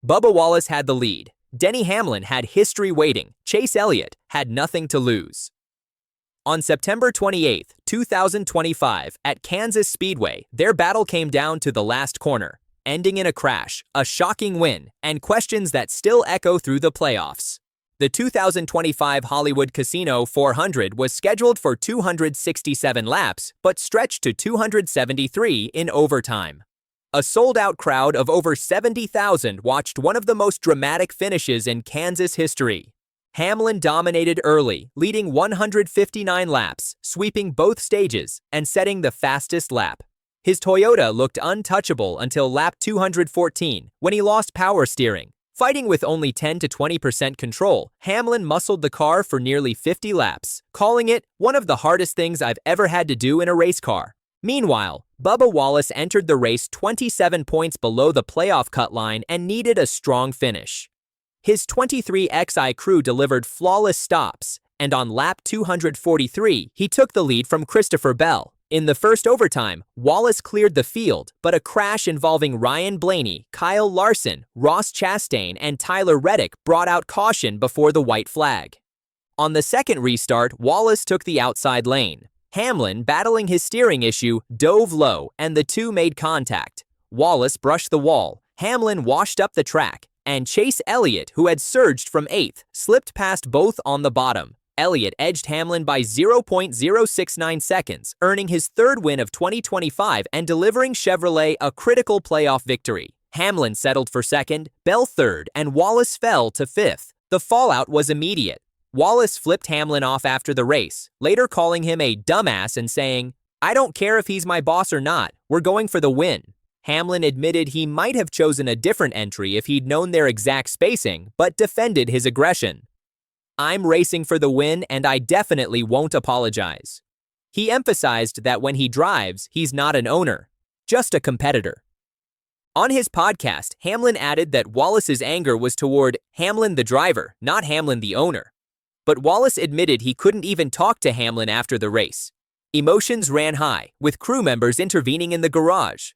Bubba Wallace had the lead. Denny Hamlin had history waiting. Chase Elliott had nothing to lose. On September 28, 2025, at Kansas Speedway, their battle came down to the last corner, ending in a crash, a shocking win, and questions that still echo through the playoffs. The 2025 Hollywood Casino 400 was scheduled for 267 laps, but stretched to 273 in overtime. A sold-out crowd of over 70,000 watched one of the most dramatic finishes in Kansas history. Hamlin dominated early, leading 159 laps, sweeping both stages, and setting the fastest lap. His Toyota looked untouchable until lap 214, when he lost power steering. Fighting with only 10 to 20% control, Hamlin muscled the car for nearly 50 laps, calling it one of the hardest things I've ever had to do in a race car. Meanwhile, Bubba Wallace entered the race 27 points below the playoff cut line and needed a strong finish. His 23XI crew delivered flawless stops, and on lap 243, he took the lead from Christopher Bell. In the first overtime, Wallace cleared the field, but a crash involving Ryan Blaney, Kyle Larson, Ross Chastain, and Tyler Reddick brought out caution before the white flag. On the second restart, Wallace took the outside lane. Hamlin, battling his steering issue, dove low, and the two made contact. Wallace brushed the wall, Hamlin washed up the track, and Chase Elliott, who had surged from 8th, slipped past both on the bottom. Elliott edged Hamlin by 0.069 seconds, earning his third win of 2025 and delivering Chevrolet a critical playoff victory. Hamlin settled for second, Bell third, and Wallace fell to 5th. The fallout was immediate. Wallace flipped Hamlin off after the race, later calling him a dumbass and saying, "I don't care if he's my boss or not, we're going for the win." Hamlin admitted he might have chosen a different entry if he'd known their exact spacing, but defended his aggression. "I'm racing for the win and I definitely won't apologize." He emphasized that when he drives, he's not an owner, just a competitor. On his podcast, Hamlin added that Wallace's anger was toward Hamlin the driver, not Hamlin the owner. But Wallace admitted he couldn't even talk to Hamlin after the race. Emotions ran high, with crew members intervening in the garage.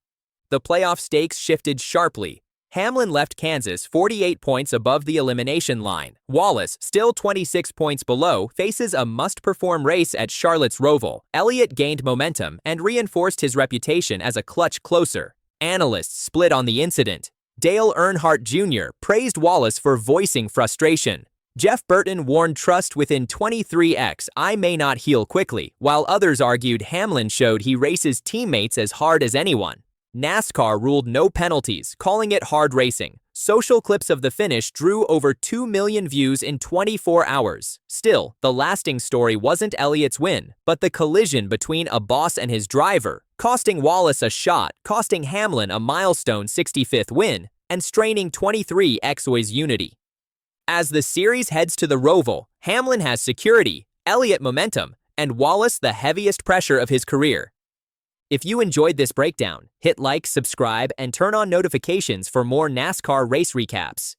The playoff stakes shifted sharply. Hamlin left Kansas 48 points above the elimination line. Wallace, still 26 points below, faces a must-perform race at Charlotte's Roval. Elliott gained momentum and reinforced his reputation as a clutch closer. Analysts split on the incident. Dale Earnhardt Jr. praised Wallace for voicing frustration. Jeff Burton warned trust within 23XI may not heal quickly, while others argued Hamlin showed he races teammates as hard as anyone. NASCAR ruled no penalties, calling it hard racing. Social clips of the finish drew over 2 million views in 24 hours. Still, the lasting story wasn't Elliott's win, but the collision between a boss and his driver, costing Wallace a shot, costing Hamlin a milestone 65th win, and straining 23XI's unity. As the series heads to the Roval, Hamlin has security, Elliott momentum, and Wallace the heaviest pressure of his career. If you enjoyed this breakdown, hit like, subscribe, and turn on notifications for more NASCAR race recaps.